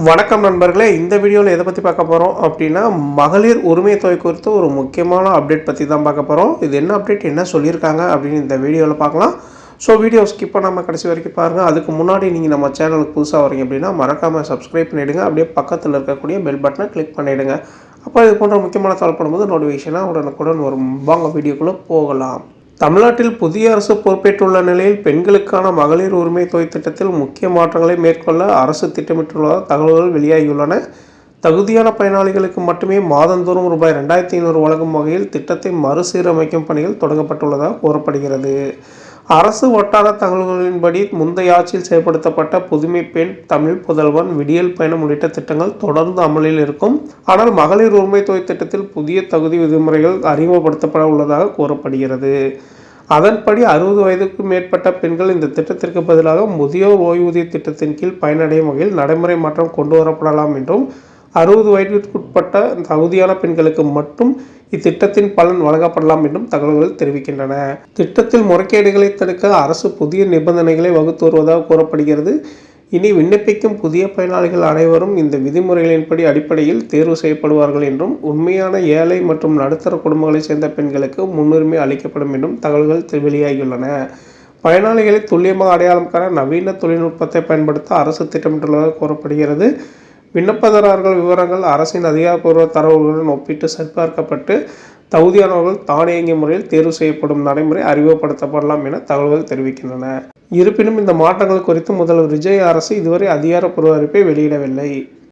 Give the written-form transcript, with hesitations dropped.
வணக்கம் நண்பர்களே, இந்த வீடியோவில் எதை பற்றி பார்க்க போகிறோம் அப்படின்னா, மகளிர் உரிமை தொகை குறித்து ஒரு முக்கியமான அப்டேட் பற்றி தான் பார்க்க போகிறோம். இது என்ன அப்டேட், என்ன சொல்லியிருக்காங்க அப்படின்னு இந்த வீடியோவில் பார்க்கலாம். ஸோ வீடியோ ஸ்கிப் பண்ணாமல் கடைசி வரைக்கும் பாருங்கள். அதுக்கு முன்னாடி நீங்கள் நம்ம சேனலுக்கு புதுசாக வரீங்க அப்படின்னா மறக்காமல் சப்ஸ்கிரைப் பண்ணிவிடுங்க. அப்படியே பக்கத்தில் இருக்கக்கூடிய பெல் பட்டனை கிளிக் பண்ணிவிடுங்க. அப்போ இது போன்ற முக்கியமான தகவல் பண்ணும்போது நோட்டிஃபிகேஷனாக உடனுக்குடன் வரும். வாங்க வீடியோக்குள்ளே போகலாம். தமிழ்நாட்டில் புதிய அரசு பொறுப்பேற்றுள்ள நிலையில் பெண்களுக்கான மகளிர் உரிமை தொகை திட்டத்தில் முக்கிய மாற்றங்களை மேற்கொள்ள அரசு திட்டமிட்டுள்ளதாக தகவல்கள் வெளியாகியுள்ளன. தகுதியான பயனாளிகளுக்கு மட்டுமே மாதந்தோறும் ரூபாய் 2500 வழங்கும் வகையில் திட்டத்தை மறுசீரமைக்கும் பணிகள் தொடங்கப்பட்டுள்ளதாக கூறப்படுகிறது. அரசு வட்டார தகவல்களின்படி முந்தைய ஆட்சியில் செயல்படுத்தப்பட்ட புதுமை பெண், தமிழ் புதல்வன், விடியல் பயணம் உள்ளிட்ட திட்டங்கள் தொடர்ந்து அமலில் இருக்கும். ஆனால் மகளிர் உரிமை தொகை திட்டத்தில் புதிய தகுதி விதிமுறைகள் அறிமுகப்படுத்தப்பட உள்ளதாக கூறப்படுகிறது. அதன்படி 60 வயதுக்கு மேற்பட்ட பெண்கள் இந்த திட்டத்திற்கு பதிலாக முதியோர் ஓய்வூதிய திட்டத்தின் கீழ் பயனடையும் வகையில் நடைமுறை மாற்றம் கொண்டு வரப்படலாம் என்றும், 60 வயதிற்குட்பட்ட தகுதியான பெண்களுக்கு மட்டும் இத்திட்டத்தின் பலன் வழங்கப்படலாம் என்றும் தகவல்கள் தெரிவிக்கின்றன. திட்டத்தில் முறைகேடுகளை தடுக்க அரசு புதிய நிபந்தனைகளை வகுத்து வருவதாக கூறப்படுகிறது. இனி விண்ணப்பிக்கும் புதிய பயனாளிகள் அனைவரும் இந்த விதிமுறைகளின்படி அடிப்படையில் தேர்வு செய்யப்படுவார்கள் என்றும், உண்மையான ஏழை மற்றும் நடுத்தர குடும்பங்களைச் சேர்ந்த பெண்களுக்கு முன்னுரிமை அளிக்கப்படும் என்றும் தகவல்கள் வெளியாகியுள்ளன. பயனாளிகளை துல்லியமாக அடையாளம் காண நவீன தொழில்நுட்பத்தை பயன்படுத்த அரசு திட்டமிட்டுள்ளதாக கூறப்படுகிறது. விண்ணப்பதாரர்கள் விவரங்கள் அரசின் அதிகாரப்பூர்வ தரவுகளுடன் ஒப்பிட்டு சரிபார்க்கப்பட்டு தகுதியானவர்கள் தானியங்கி முறையில் தேர்வு செய்யப்படும் நடைமுறை அறிமுகப்படுத்தப்படலாம் என தகவல்கள் தெரிவிக்கின்றன. இருப்பினும் இந்த மாற்றங்கள் குறித்து முதல்வர் விஜய் அரசு இதுவரை அதிகாரப்பூர்வ அறிவிப்பை வெளியிடவில்லை.